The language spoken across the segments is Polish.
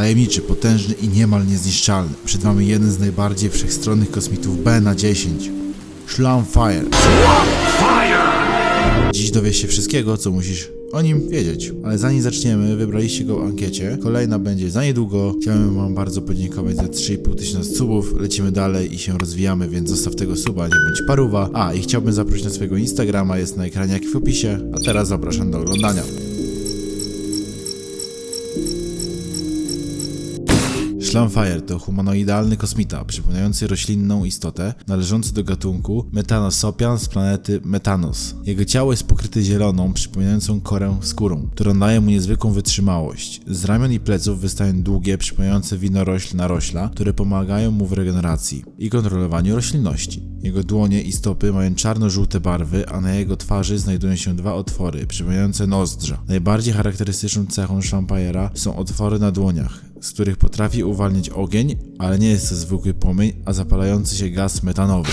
Tajemniczy, potężny i niemal niezniszczalny. Przed wami jeden z najbardziej wszechstronnych kosmitów B-10. Slamfire. Dziś dowiesz się wszystkiego, co musisz o nim wiedzieć. Ale zanim zaczniemy, wybraliście go w ankiecie. Kolejna będzie za niedługo. Chciałem wam bardzo podziękować za 3,5 tysiąca subów. Lecimy dalej i się rozwijamy, więc zostaw tego suba, nie bądź paruwa. I chciałbym zaprosić na swojego Instagrama, jest na ekranie jak i w opisie. A teraz zapraszam do oglądania. Slamfire to humanoidalny kosmita, przypominający roślinną istotę, należący do gatunku Metanosopian z planety Metanos. Jego ciało jest pokryte zieloną, przypominającą korę skórą, która daje mu niezwykłą wytrzymałość. Z ramion i pleców wystają długie, przypominające winorośl narośla, które pomagają mu w regeneracji i kontrolowaniu roślinności. Jego dłonie i stopy mają czarno-żółte barwy, a na jego twarzy znajdują się dwa otwory, przypominające nozdrza. Najbardziej charakterystyczną cechą Slamfire'a są otwory na dłoniach, z których potrafi uwalniać ogień, ale nie jest to zwykły płomień, a zapalający się gaz metanowy.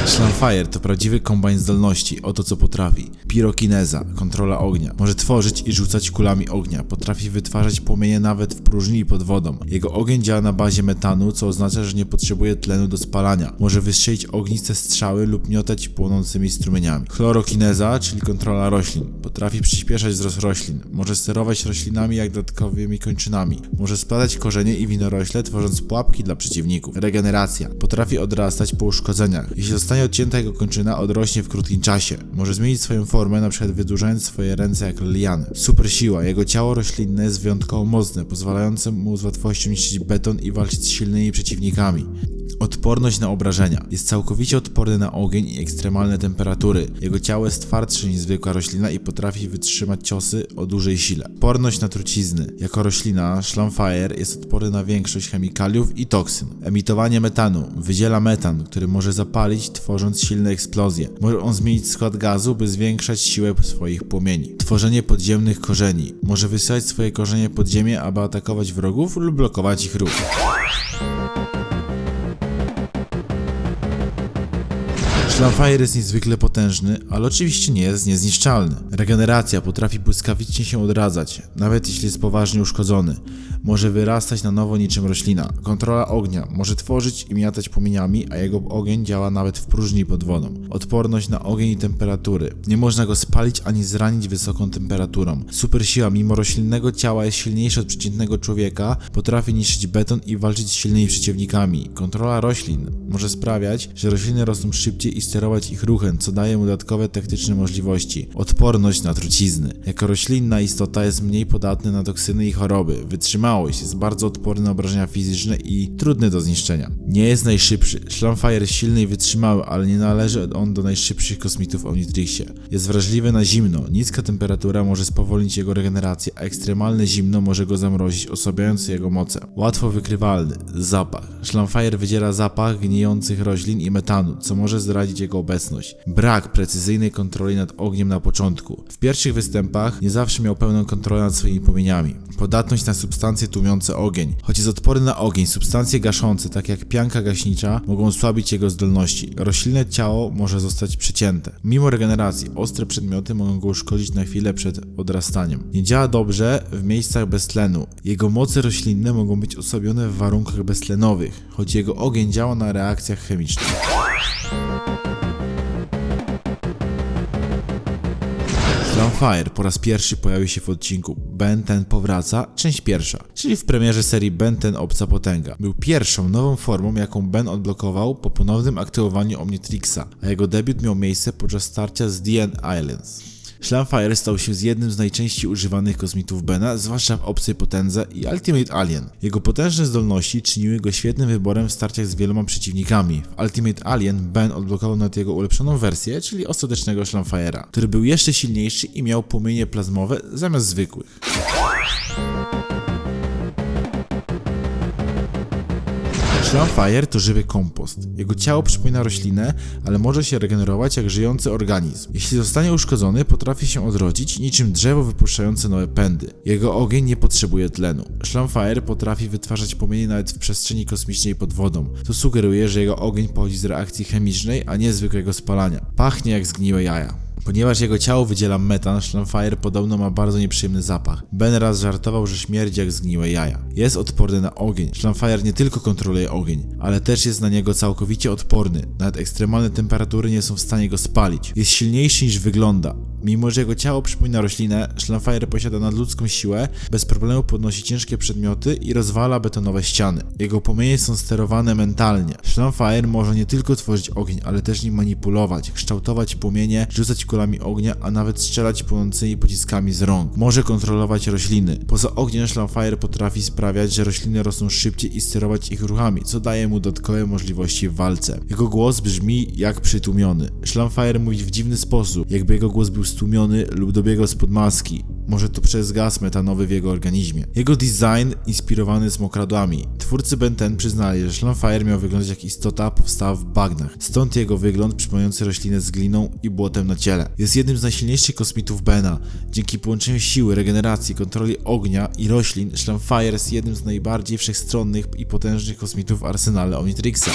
Slamfire to prawdziwy kombajn zdolności, oto co potrafi. Pirokineza, kontrola ognia. Może tworzyć i rzucać kulami ognia. Potrafi wytwarzać płomienie nawet w próżni i pod wodą. Jego ogień działa na bazie metanu, co oznacza, że nie potrzebuje tlenu do spalania. Może wystrzelić ogniste strzały lub miotać płonącymi strumieniami. Chlorokineza, czyli kontrola roślin. Potrafi przyspieszać wzrost roślin. Może sterować roślinami jak dodatkowymi kończynami. Może splatać korzenie i winorośle, tworząc pułapki dla przeciwników. Regeneracja. Potrafi odrastać po uszkodzeniach. Jeśli zostanie odcięta jego kończyna, odrośnie w krótkim czasie. Może zmienić swoją formę, np. wydłużając swoje ręce jak liany. Super siła. Jego ciało roślinne jest wyjątkowo mocne, pozwalające mu z łatwością niszczyć beton i walczyć z silnymi przeciwnikami. Odporność na obrażenia. Jest całkowicie odporny na ogień i ekstremalne temperatury. Jego ciało jest twardsze niż zwykła roślina i potrafi wytrzymać ciosy o dużej sile. Odporność na trucizny. Jako roślina, Slamfire jest odporny na większość chemikaliów i toksyn. Emitowanie metanu. Wydziela metan, który może zapalić, tworząc silne eksplozje. Może on zmienić skład gazu, by zwiększać siłę swoich płomieni. Tworzenie podziemnych korzeni. Może wysyłać swoje korzenie pod ziemię, aby atakować wrogów lub blokować ich ruch. Slamfire jest niezwykle potężny, ale oczywiście nie jest niezniszczalny. Regeneracja, potrafi błyskawicznie się odradzać, nawet jeśli jest poważnie uszkodzony. Może wyrastać na nowo niczym roślina. Kontrola ognia, może tworzyć i miatać płomieniami, a jego ogień działa nawet w próżni pod wodą. Odporność na ogień i temperatury. Nie można go spalić ani zranić wysoką temperaturą. Super siła, mimo roślinnego ciała jest silniejsza od przeciętnego człowieka, potrafi niszczyć beton i walczyć z silnymi przeciwnikami. Kontrola roślin może sprawiać, że rośliny rosną szybciej i sterować ich ruchem, co daje mu dodatkowe taktyczne możliwości. Odporność na trucizny. Jako roślinna istota jest mniej podatny na toksyny i choroby. Wytrzymałość, jest bardzo odporny na obrażenia fizyczne i trudny do zniszczenia. Nie jest najszybszy. Slamfire jest silny i wytrzymały, ale nie należy on do najszybszych kosmitów w Omnitrixie. Jest wrażliwy na zimno. Niska temperatura może spowolnić jego regenerację, a ekstremalne zimno może go zamrozić, osłabiając jego moce. Łatwo wykrywalny. Zapach. Slamfire wydziela zapach gnijących roślin i metanu, co może zdradzić jego obecność. Brak precyzyjnej kontroli nad ogniem na początku. W pierwszych występach nie zawsze miał pełną kontrolę nad swoimi płomieniami. Podatność na substancje tłumiące ogień. Choć jest odporny na ogień, substancje gaszące, tak jak pianka gaśnicza, mogą osłabić jego zdolności. Roślinne ciało może zostać przecięte. Mimo regeneracji, ostre przedmioty mogą go uszkodzić na chwilę przed odrastaniem. Nie działa dobrze w miejscach bez tlenu. Jego moce roślinne mogą być osłabione w warunkach beztlenowych, choć jego ogień działa na reakcjach chemicznych. Slamfire po raz pierwszy pojawił się w odcinku Ben 10 powraca, część pierwsza, czyli w premierze serii Ben 10 Obca Potęga. Był pierwszą nową formą, jaką Ben odblokował po ponownym aktywowaniu Omnitrixa, a jego debiut miał miejsce podczas starcia z The End Islands. Slamfire stał się jednym z najczęściej używanych kosmitów Bena, zwłaszcza w Obcej Potędze i Ultimate Alien. Jego potężne zdolności czyniły go świetnym wyborem w starciach z wieloma przeciwnikami. W Ultimate Alien Ben odblokował nawet jego ulepszoną wersję, czyli ostatecznego Slamfire'a, który był jeszcze silniejszy i miał płomienie plazmowe zamiast zwykłych. Slamfire to żywy kompost. Jego ciało przypomina roślinę, ale może się regenerować jak żyjący organizm. Jeśli zostanie uszkodzony, potrafi się odrodzić niczym drzewo wypuszczające nowe pędy. Jego ogień nie potrzebuje tlenu. Slamfire potrafi wytwarzać płomienie nawet w przestrzeni kosmicznej pod wodą. To sugeruje, że jego ogień pochodzi z reakcji chemicznej, a nie zwykłego spalania. Pachnie jak zgniłe jaja. Ponieważ jego ciało wydziela metan, Schlamfire podobno ma bardzo nieprzyjemny zapach. Ben raz żartował, że śmierdzi jak zgniłe jaja. Jest odporny na ogień. Schlamfire nie tylko kontroluje ogień, ale też jest na niego całkowicie odporny. Nawet ekstremalne temperatury nie są w stanie go spalić. Jest silniejszy niż wygląda. Mimo że jego ciało przypomina roślinę, Schlamfire posiada nadludzką siłę, bez problemu podnosi ciężkie przedmioty i rozwala betonowe ściany. Jego płomienie są sterowane mentalnie. Schlamfire może nie tylko tworzyć ogień, ale też nim manipulować, kształtować płomienie, rzucać kulami ognia, a nawet strzelać płonącymi pociskami z rąk. Może kontrolować rośliny. Poza ogniem Schlamfire potrafi sprawiać, że rośliny rosną szybciej i sterować ich ruchami, co daje mu dodatkowe możliwości w walce. Jego głos brzmi jak przytłumiony. Schlamfire mówi w dziwny sposób, jakby jego głos był stłumiony lub dobiegał spod maski. Może to przez gaz metanowy w jego organizmie. Jego design inspirowany jest mokradłami. Twórcy Ben 10 przyznali, że Schlamfire miał wyglądać jak istota powstała w bagnach. Stąd jego wygląd przypominający roślinę z gliną i błotem na ciele. Jest jednym z najsilniejszych kosmitów Bena. Dzięki połączeniu siły, regeneracji, kontroli ognia i roślin, Schlamfire jest jednym z najbardziej wszechstronnych i potężnych kosmitów w arsenale Omnitrixa.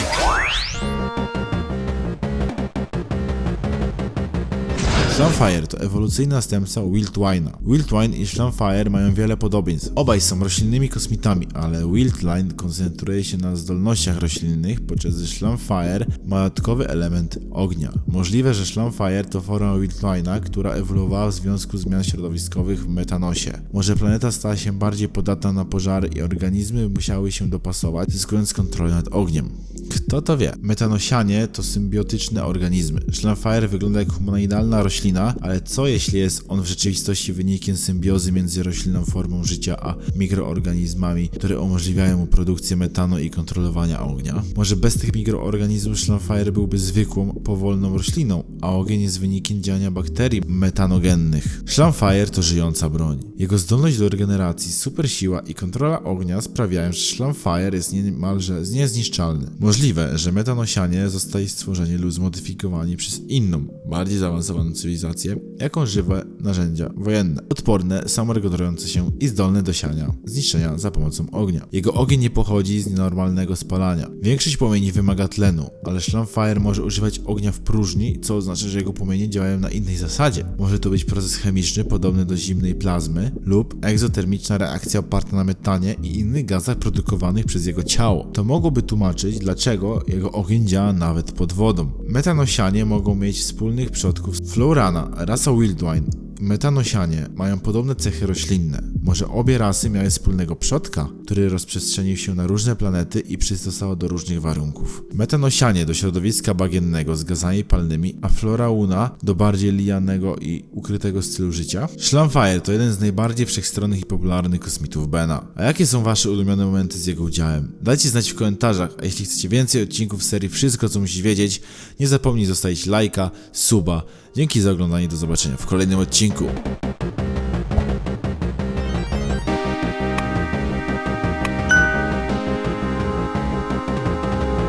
Schlamfire to ewolucyjny następca Wildline'a. Wildline i Schlamfire mają wiele podobieństw. Obaj są roślinnymi kosmitami, ale Wildline koncentruje się na zdolnościach roślinnych, podczas gdy Schlamfire ma dodatkowy element ognia. Możliwe, że Schlamfire to forma Wildline'a, która ewoluowała w związku z zmian środowiskowych w Metanosie. Może planeta stała się bardziej podatna na pożary i organizmy musiały się dopasować, zyskując kontrolę nad ogniem. Kto to wie? Metanosianie to symbiotyczne organizmy. Schlamfire wygląda jak humanoidalna roślina, ale co jeśli jest on w rzeczywistości wynikiem symbiozy między roślinną formą życia a mikroorganizmami, które umożliwiają mu produkcję metanu i kontrolowania ognia? Może bez tych mikroorganizmów Schlamfire byłby zwykłą, powolną rośliną, a ogień jest wynikiem działania bakterii metanogennych. Schlamfire to żyjąca broń. Jego zdolność do regeneracji, supersiła i kontrola ognia sprawiają, że Schlamfire jest niemalże niezniszczalny. Możliwe, że metanosianie zostali stworzeni lub zmodyfikowani przez inną, bardziej zaawansowaną cywilizację, jako żywe narzędzia wojenne. Odporne, samoregenerujące się i zdolne do siania, zniszczenia za pomocą ognia. Jego ogień nie pochodzi z normalnego spalania. Większość płomieni wymaga tlenu, ale Schlamfire może używać ognia w próżni, co oznacza, że jego płomienie działają na innej zasadzie. Może to być proces chemiczny podobny do zimnej plazmy lub egzotermiczna reakcja oparta na metanie i innych gazach produkowanych przez jego ciało. To mogłoby tłumaczyć, dlaczego jego ogień działa nawet pod wodą. Metanosianie mogą mieć wspólnych przodków z Florana, rasa Wildline. Metanosianie mają podobne cechy roślinne. Może obie rasy miały wspólnego przodka, który rozprzestrzenił się na różne planety i przystosował do różnych warunków. Metanosianie do środowiska bagiennego z gazami palnymi, a Florauna do bardziej lijanego i ukrytego stylu życia. Schlamfire to jeden z najbardziej wszechstronnych i popularnych kosmitów Bena. A jakie są wasze ulubione momenty z jego udziałem? Dajcie znać w komentarzach, a jeśli chcecie więcej odcinków serii Wszystko co musisz wiedzieć, nie zapomnij zostawić lajka, suba. Dzięki za oglądanie, do zobaczenia w kolejnym odcinku.